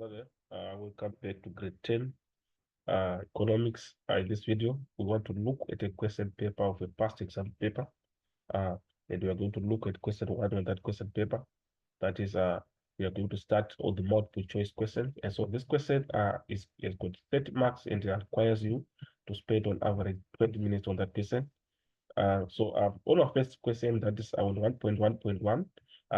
Sorry, welcome back to grade 10 economics. In this video, we want to look at a question paper of a past exam paper. And we are going to look at question 1 on that question paper. That is, we are going to start on the multiple choice question. And so this question is got 30 marks and it requires you to spend on average 20 minutes on that question. On our first question, that is on 1.1.1,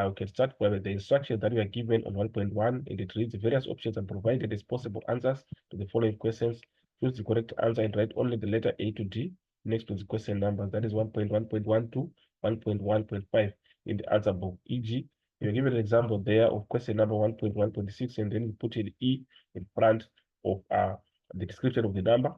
we can start with the instruction that we are given on 1.1, and it reads the various options and provided as possible answers to the following questions. Choose the correct answer and write only the letter A to D next to the question number. That is 1.1.1 to 1.1.5 in the answer book. E.g., you give an example there of question number 1.1.6, and then you put an E in front of the description of the number.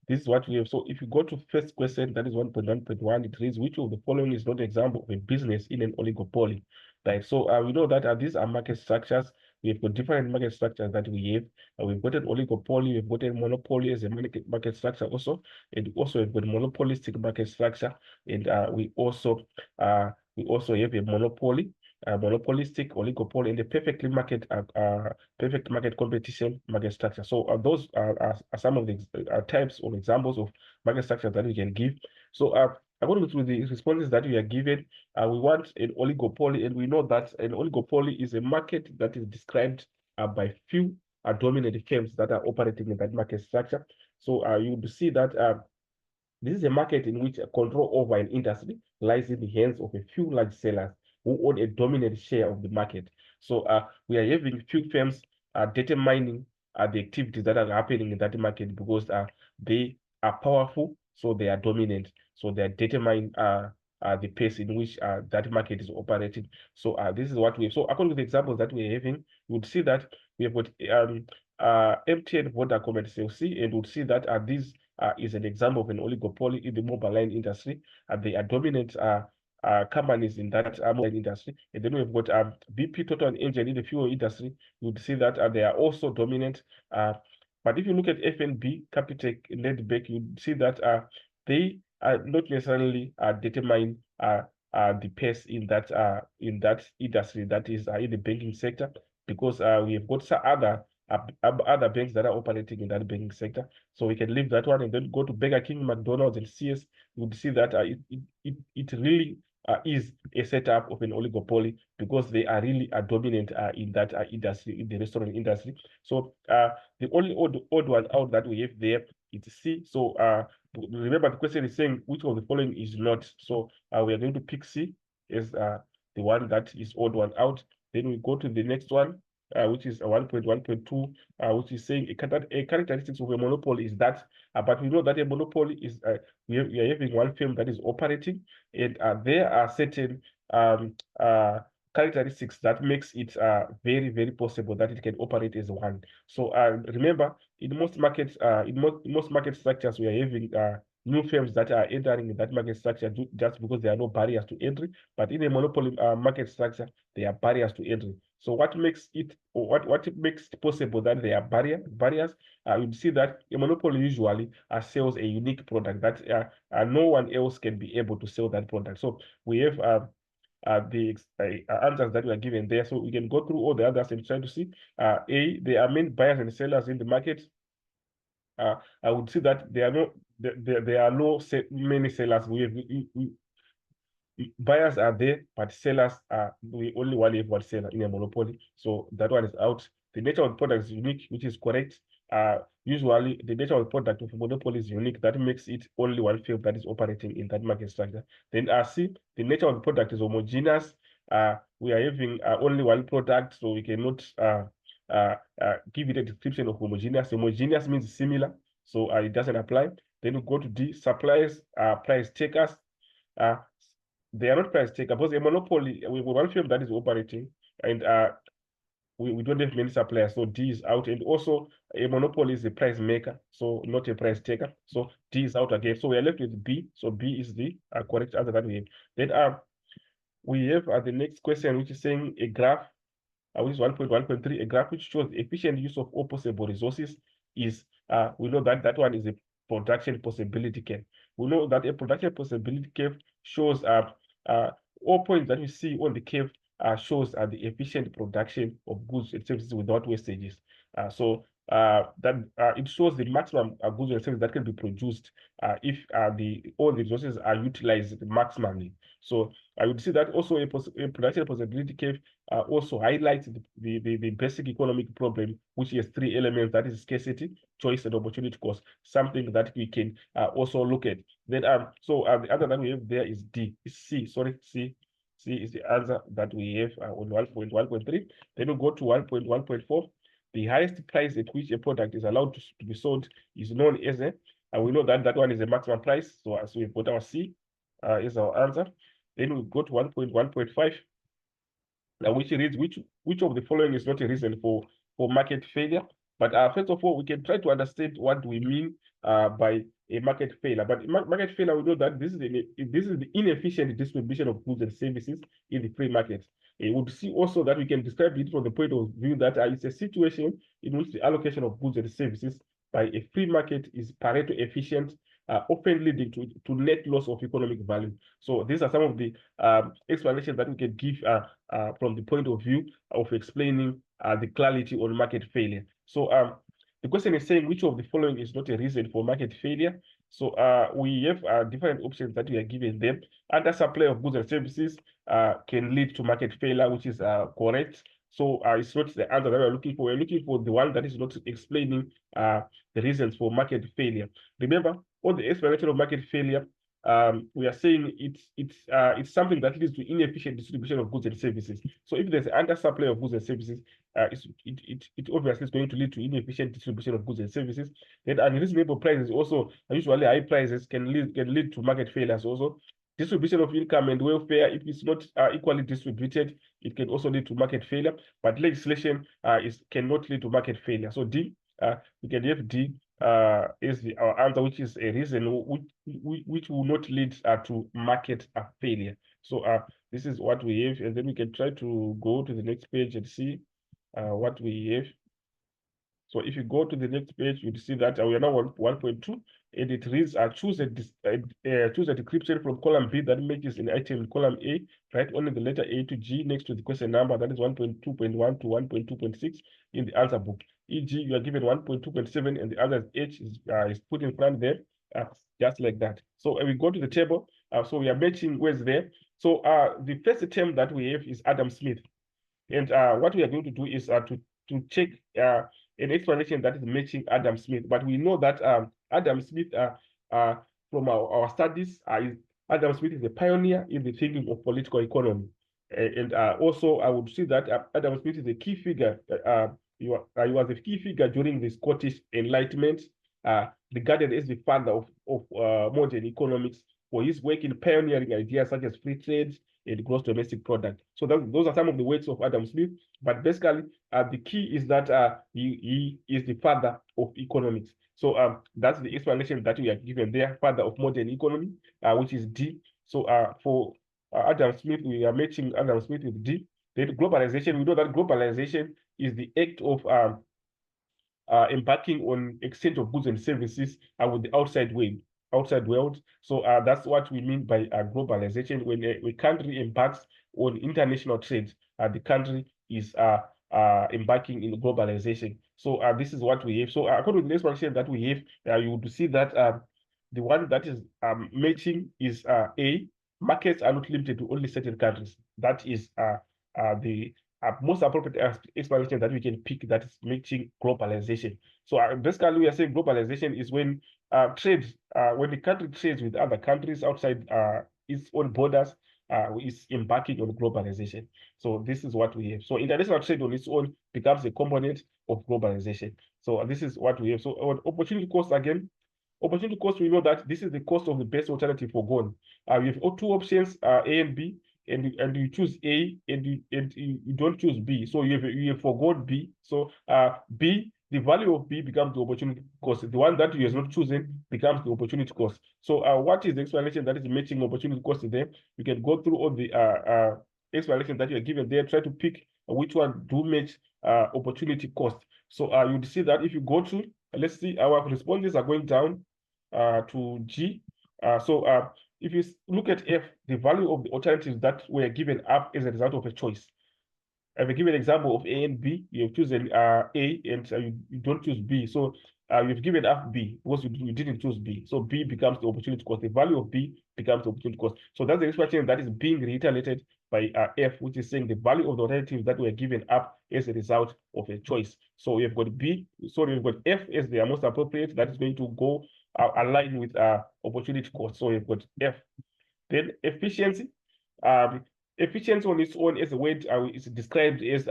This is what we have. So if you go to first question, that is 1.1.1, it reads, which of the following is not an example of a business in an oligopoly? Right. So we know that these are market structures. We have got different market structures that we have. We've got an oligopoly, we've got a monopoly as a market structure also, and also we've got monopolistic market structure, and we also have a monopoly, monopolistic, oligopoly, and a perfect market competition market structure. So those are some of the types or examples of market structure that we can give. So according to the responses that we are given, we want an oligopoly, and we know that an oligopoly is a market that is described by few dominant firms that are operating in that market structure. So you would see that this is a market in which control over an industry lies in the hands of a few large sellers who own a dominant share of the market. So we are having few firms determining the activities that are happening in that market because they are powerful, so they are dominant. So they are determining the pace in which that market is operating. So this is what we have. So according to the examples that we're having, you would see that we have got MTN, Vodacom, and Cell C, and would see that these is an example of an oligopoly in the mobile line industry. They are dominant companies in that mobile industry. And then we've got BP, Total, and Engen in the fuel industry. You would see that they are also dominant. But if you look at FNB, Capitec, Nedbank, you would see that they are not necessarily determine the pace in that industry, that is in the banking sector, because we have got some other banks that are operating in that banking sector. So we can leave that one and then go to Burger King, McDonald's, and CS. You would see that it really is a setup of an oligopoly because they are really dominant in that industry, in the restaurant industry. So the only odd one out that we have there is C. So remember the question is saying which of the following is not. So we are going to pick C as the one that is odd one out. Then we go to the next one, which is 1.1.2, which is saying a characteristics of a monopoly is that, but we know that a monopoly is, we are having one firm that is operating, and there are certain characteristics that makes it very, very possible that it can operate as one. So remember, in most markets, in most market structures, we are having new firms that are entering in that market structure just because there are no barriers to entry. But in a monopoly market structure, there are barriers to entry. So what makes it, or what makes it possible that there are barriers? You see that a monopoly usually sells a unique product that no one else can be able to sell that product. So we have the answers that we are given there. So we can go through all the others and try to see. A, there are many buyers and sellers in the market. I would see that there are no many sellers. Buyers are there, but sellers are, we only one have one seller in a monopoly. So that one is out. The nature of the product is unique, which is correct. Usually the nature of the product of a monopoly is unique. That makes it only one field that is operating in that market structure. Then C, the nature of the product is homogeneous. We are having only one product, so we cannot give it a description of homogeneous. Homogeneous means similar, so it doesn't apply. Then we go to D, suppliers, price takers. They are not price takers because a monopoly, we one firm that is operating, and we don't have many suppliers, so D is out. And also a monopoly is a price maker, so not a price taker. So D is out again. So we are left with B. So B is the correct answer that we have. Then we have the next question, which is saying a graph, which is 1.1.3, a graph which shows efficient use of all possible resources is, we know that that one is a production possibility curve. We know that a production possibility curve shows all points that we see on the curve shows the efficient production of goods and services without wastages. So that it shows the maximum goods and services that can be produced if all the resources are utilized maximally. So I would see that also a production possibility curve also highlights the basic economic problem, which has three elements, that is scarcity, choice, and opportunity cost, something that we can also look at. Then the other that we have there is C is the answer that we have on 1.1.3. Then we go to 1.1.4. The highest price at which a product is allowed to be sold is known as and we know that that one is a maximum price. So as we've got our C is our answer. Then we go to 1.1.5, which reads which of the following is not a reason for market failure. But first of all, we can try to understand what we mean by a market failure. But market failure, we know that this is the inefficient distribution of goods and services in the free market. We would see also that we can describe it from the point of view that it's a situation in which the allocation of goods and services by a free market is Pareto efficient, often leading to net loss of economic value. So these are some of the explanations that we can give from the point of view of explaining the clarity on market failure. So the question is saying which of the following is not a reason for market failure. So we have different options that we are given them. Under supply of goods and services can lead to market failure, which is correct. So it's not the answer that we're looking for. We're looking for the one that is not explaining the reasons for market failure. Remember, on the explanation of market failure, we are saying it's something that leads to inefficient distribution of goods and services. So if there's an undersupply of goods and services, it obviously is going to lead to inefficient distribution of goods and services. Then unreasonable prices also, usually high prices can lead to market failures also. Distribution of income and welfare, if it's not equally distributed, it can also lead to market failure. But legislation cannot lead to market failure. So D, we can have D is our answer, which is a reason which will not lead to market failure. So this is what we have, and then we can try to go to the next page and see what we have. So if you go to the next page, you'll see that we are now on 1.2, and it reads, choose a decryption from column B that matches an item in column A, write only the letter A to G next to the question number, that is 1.2.1 to 1.2.6 in the answer book. E.g., you are given 1.2.7 and the other H is put in front there, just like that. So we go to the table. So we are matching words there. So the first term that we have is Adam Smith. And what we are going to do is to check an explanation that is matching Adam Smith. But we know that Adam Smith, from our studies, Adam Smith is a pioneer in the thinking of political economy. And also, I would see that Adam Smith is a key figure. He was a key figure during the Scottish Enlightenment, regarded as the father of modern economics for his work in pioneering ideas such as free trade and gross domestic product. So those are some of the works of Adam Smith. But basically, the key is that he is the father of economics. So that's the explanation that we are given there, father of modern economy, which is D. So for Adam Smith, we are matching Adam Smith with D. Then globalization, we know that globalization is the act of embarking on exchange of goods and services with the outside world. So that's what we mean by globalization. When a country embarks on international trade, the country is embarking in globalization. So this is what we have. So according to the explanation that we have, you would see that the one that is matching is A. Markets are not limited to only certain countries. That is the most appropriate explanation that we can pick, that is matching globalization. So basically, we are saying globalization is when trade, when the country trades with other countries outside its own borders, is embarking on globalization. So this is what we have. So international trade on its own becomes a component of globalization. So this is what we have. So on opportunity cost again, opportunity cost, we know that this is the cost of the best alternative foregone. We have two options, A and B, and you choose A and you don't choose B. So you have forgone B. So B, the value of B becomes the opportunity cost. The one that you have not chosen becomes the opportunity cost. So what is the explanation that is matching opportunity cost there? You can go through all the explanations that you are given there, try to pick which one do match opportunity cost. So you'd see that if you go to, let's see, our responses are going down to G. So if you look at F, the value of the alternatives that were given up as a result of a choice. I will give an example of A and B. You've chosen A and you don't choose B. So you've given up B because you didn't choose B. So B becomes the opportunity cost. The value of B becomes the opportunity cost. So that's the expression that is being reiterated by F, which is saying the value of the alternatives that were given up as a result of a choice. So you've got B. So you've got F as the most appropriate. That is going to go align with opportunity cost. So you've got F. Then efficiency. Efficiency on its own as a word is described as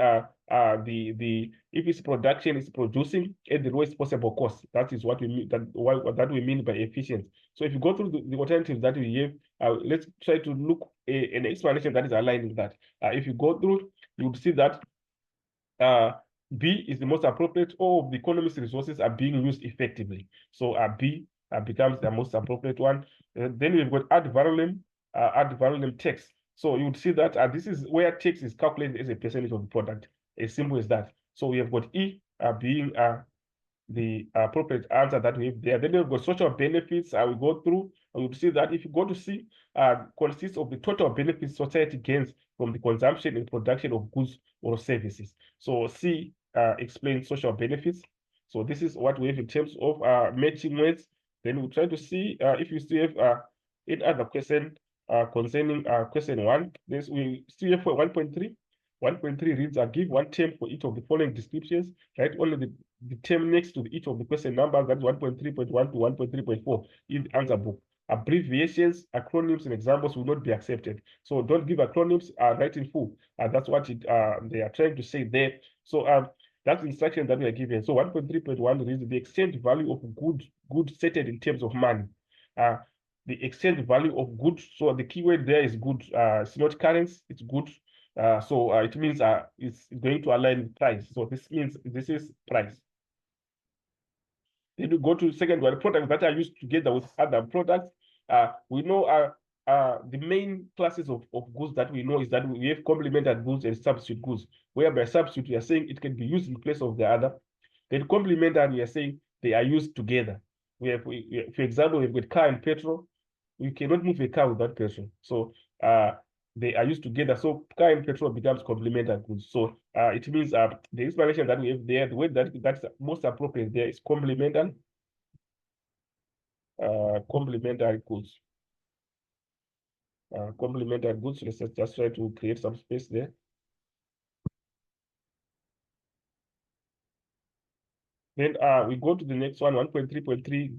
if its production is producing at the lowest possible cost. That is what we mean that we mean by efficiency. So if you go through the alternatives that we have, let's try to look an explanation that is aligned with that. If you go through, you would see that B is the most appropriate. All of the economy's resources are being used effectively. So B becomes the most appropriate one. Then we've got ad valorem tax. So you would see that this is where tax is calculated as a percentage of the product. As simple as that. So we have got E being the appropriate answer that we have there. Then we've got social benefits. We go through, and you'll see that if you go to C, consists of the total benefits society gains from the consumption and production of goods or services. So C explains social benefits. So this is what we have in terms of matching words. Then we'll try to see if you still have any other question concerning question 1. This we still have for 1.3. 1.3 reads, give one term for each of the following descriptions. Write only the term next to each of the question numbers. That's 1.3.1 to 1.3.4 in the answer book. Abbreviations, acronyms, and examples will not be accepted. So don't give acronyms, write in full. That's what they are trying to say there. So that's the instruction that we are given. So 1.3.1 reads, the exchange value of good settled in terms of money. The exchange value of goods. So the keyword there is good. It's not currency, it's good. So it means it's going to align with price. So this means this is price. Then we go to second one, products that are used together with other products. We know the main classes of goods that we know is that we have complementary goods and substitute goods, whereby substitute we are saying it can be used in place of the other. Then complementary we are saying they are used together. For example, we've got car and petrol. You cannot move a car without petrol. So they are used together. So car and petrol becomes complementary goods. So it means the explanation that we have there, the way that's most appropriate there is complementary goods. Complementary goods. Let's just try to create some space there. Then we go to the next one, 1.3.3,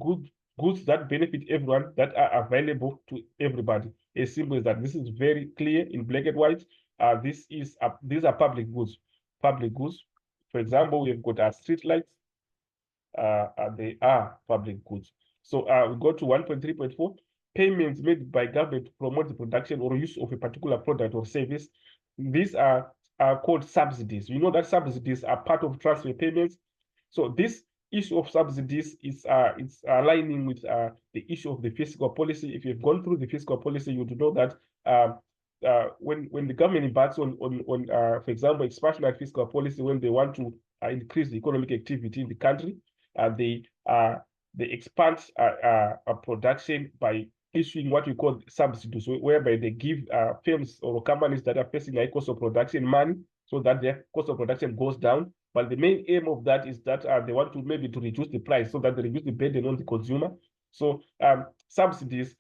goods that benefit everyone, that are available to everybody. As simple as that. This is very clear in black and white. These are public goods. Public goods. For example, we've got street lights. They are public goods. So we go to 1.3.4. Payments made by government to promote the production or use of a particular product or service. These are called subsidies. You know that subsidies are part of transfer payments. So this issue of subsidies is it's aligning with the issue of the fiscal policy. If you've gone through the fiscal policy, you would know that when the government embarks on for example, expansionary fiscal policy, when they want to increase the economic activity in the country, they expand production by issuing what we call subsidies, whereby they give firms or companies that are facing high cost of production money so that their cost of production goes down. But the main aim of that is that they want to maybe to reduce the price so that they reduce the burden on the consumer. So subsidies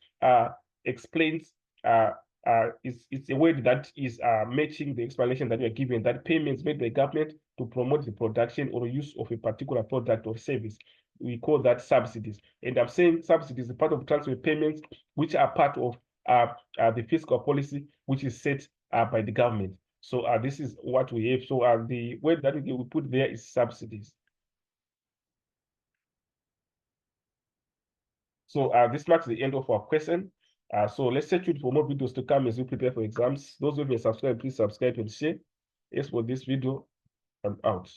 explains it's a word that is matching the explanation that we are given, that payments made by government to promote the production or use of a particular product or service. We call that subsidies. And I'm saying subsidies is part of transfer payments, which are part of the fiscal policy, which is set by the government. So this is what we have. So the word that we put there is subsidies. So this marks the end of our question. So let's stay tuned for more videos to come as we prepare for exams. Those who may subscribe, please subscribe and share. As for this video, I'm out.